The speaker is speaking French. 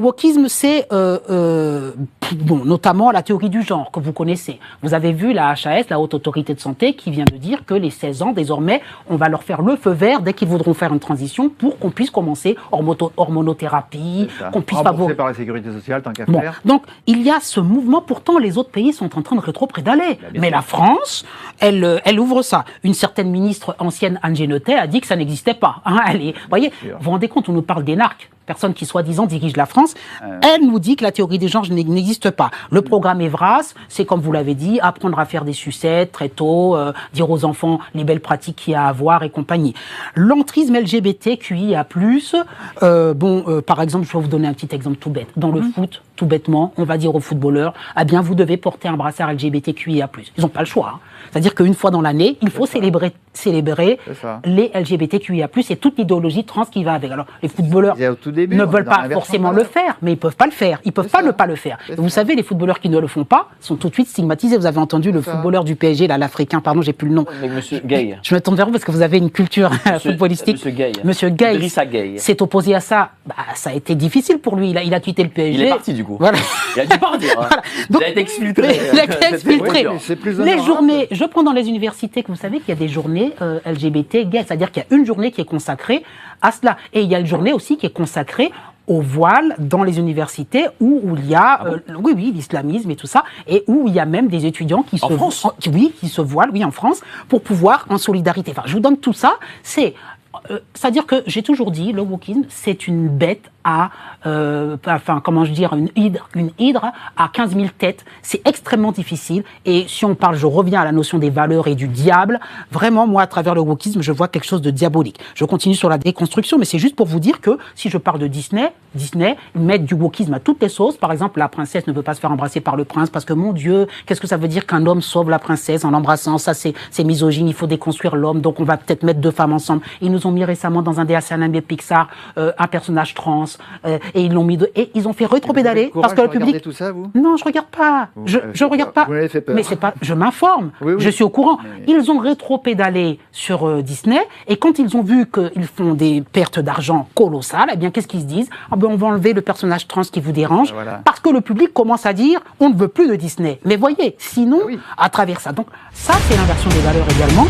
Wokisme, c'est bon, notamment la théorie du genre que vous connaissez. Vous avez vu la HAS, la Haute Autorité de Santé, qui vient de dire que les 16 ans, désormais, on va leur faire le feu vert dès qu'ils voudront faire une transition pour qu'on puisse commencer hormonothérapie, qu'on puisse remboursé par la sécurité sociale, tant qu'à bon, faire. donc, il y a ce mouvement. Pourtant, les autres pays sont en train de rétro-pédaler. Mais la France, elle ouvre ça. Une certaine ministre ancienne, Anne Génotet, a dit que ça n'existait pas. Hein, vous voyez, vous vous rendez compte, on nous parle d'énarques, personne qui soi-disant dirige la France. Elle nous dit que la théorie des genres n'existe pas. Le programme Evras, c'est comme vous l'avez dit, apprendre à faire des sucettes très tôt, dire aux enfants les belles pratiques qu'il y a à avoir et compagnie. L'entrisme LGBTQIA+, par exemple, je vais vous donner un petit exemple tout bête. Dans le foot, tout bêtement, on va dire aux footballeurs, eh bien, vous devez porter un brassard LGBTQIA+. Ils n'ont pas le choix. Hein. C'est-à-dire qu'une fois dans l'année, il faut célébrer les LGBTQIA+, et toute l'idéologie trans qui va avec. Alors, les footballeurs ne veulent pas forcément le faire, mais ils peuvent pas le faire. Ils peuvent pas ne pas le faire. Et vous savez, les footballeurs qui ne le font pas sont tout de suite stigmatisés. Vous avez entendu le footballeur du PSG, là, l'Africain, pardon, j'ai plus le nom. Monsieur Gay. Je me tourne vers vous parce que vous avez une culture footballistique. Monsieur Gay. Monsieur Gay s'est opposé à ça. Bah, ça a été difficile pour lui. Il a quitté le PSG. Il est parti du coup. Voilà. Il a dû partir. Hein. Voilà. Donc, il a été exfiltré. Il a été exfiltré. Les journées, je prends dans les universités que vous savez qu'il y a des journées LGBT gays, c'est-à-dire qu'il y a une journée qui est consacrée à cela. Et il y a une journée aussi qui est consacrée au voile dans les universités où il y a l'islamisme et tout ça, et où il y a même des étudiants qui qui se voilent, en France, pour pouvoir en solidarité. Enfin, je vous donne tout ça, c'est-à-dire que j'ai toujours dit, le wokisme, c'est une bête à, une hydre à 15 000 têtes. C'est extrêmement difficile. Et si on parle, je reviens à la notion des valeurs et du diable, vraiment, moi, à travers le wokisme, je vois quelque chose de diabolique. Je continue sur la déconstruction, mais c'est juste pour vous dire que si je parle de Disney, ils mettent du wokisme à toutes les sauces. Par exemple, la princesse ne veut pas se faire embrasser par le prince parce que, mon Dieu, qu'est-ce que ça veut dire qu'un homme sauve la princesse en l'embrassant? Ça, c'est misogyne. Il faut déconstruire l'homme. Donc, on va peut-être mettre deux femmes ensemble. Ils nous ont mis récemment dans un dessin animé Pixar un personnage trans. Et ils l'ont mis et ils ont fait rétropédaler parce que le public. Tout ça, vous non, je regarde pas. Je regarde pas. Vous m'avez fait peur. Mais c'est pas. Je m'informe. Oui. Je suis au courant. Mais... Ils ont rétropédalé sur Disney et quand ils ont vu qu'ils font des pertes d'argent colossales, eh bien qu'est-ce qu'ils se disent? On va enlever le personnage trans qui vous dérange parce que le public commence à dire on ne veut plus de Disney. Mais voyez, sinon à travers ça. Donc ça c'est l'inversion des valeurs également.